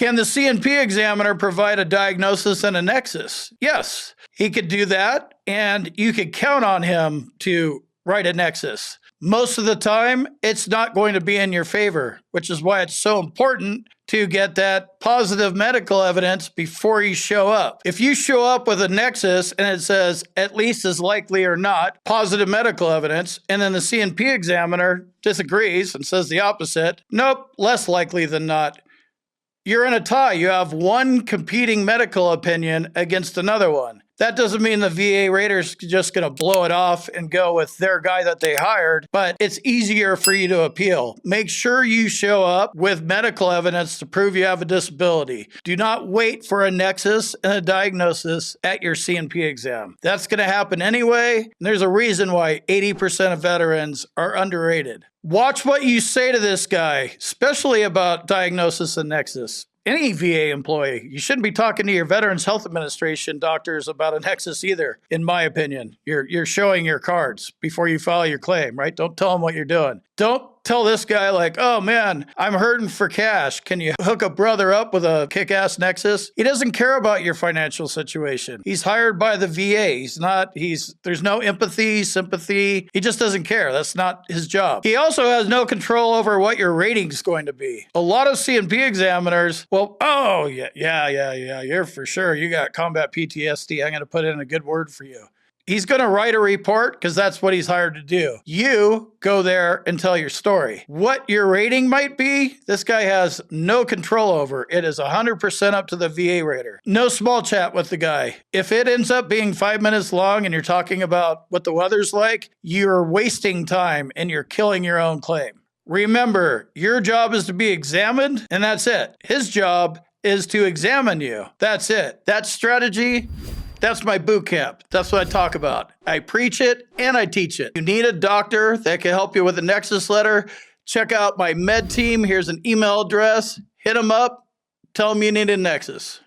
Can the C&P examiner provide a diagnosis and a nexus? Yes, he could do that, and you could count on him to write a nexus. Most of the time, it's not going to be in your favor, which is why it's so important to get that positive medical evidence before you show up. If you show up with a nexus and it says at least as likely or not positive medical evidence, and then the C&P examiner disagrees and says the opposite, nope, less likely than not, you're in a tie. You have one competing medical opinion against another one. That doesn't mean the VA rater's just going to blow it off and go with their guy that they hired, but it's easier for you to appeal. Make sure you show up with medical evidence to prove you have a disability. Do not wait for a nexus and a diagnosis at your C&P exam. That's going to happen anyway. And there's a reason why 80% of veterans are underrated. Watch what you say to this guy, especially about diagnosis and nexus. Any VA employee, you shouldn't be talking to your Veterans Health Administration doctors about a nexus either, in my opinion. You're showing your cards before you file your claim, right? Don't tell them what you're doing. Don't tell this guy like, oh man, I'm hurting for cash. Can you hook a brother up with a kick-ass nexus? He doesn't care about your financial situation. He's hired by the VA. There's no empathy, sympathy. He just doesn't care. That's not his job. He also has no control over what your rating's going to be. A lot of C&P examiners, well, oh yeah, you're for sure. You got combat PTSD. I'm going to put in a good word for you. He's going to write a report because that's what he's hired to do. You go there and tell your story. What your rating might be, this guy has no control over. It is 100% up to the VA rater. No small chat with the guy. If it ends up being 5 minutes long and you're talking about what the weather's like, you're wasting time and you're killing your own claim. Remember, your job is to be examined, and that's it. His job is to examine you. That's it. That strategy, that's my boot camp. That's what I talk about. I preach it and I teach it. You need a doctor that can help you with a nexus letter. Check out my med team. Here's an email address. Hit them up. Tell them you need a nexus.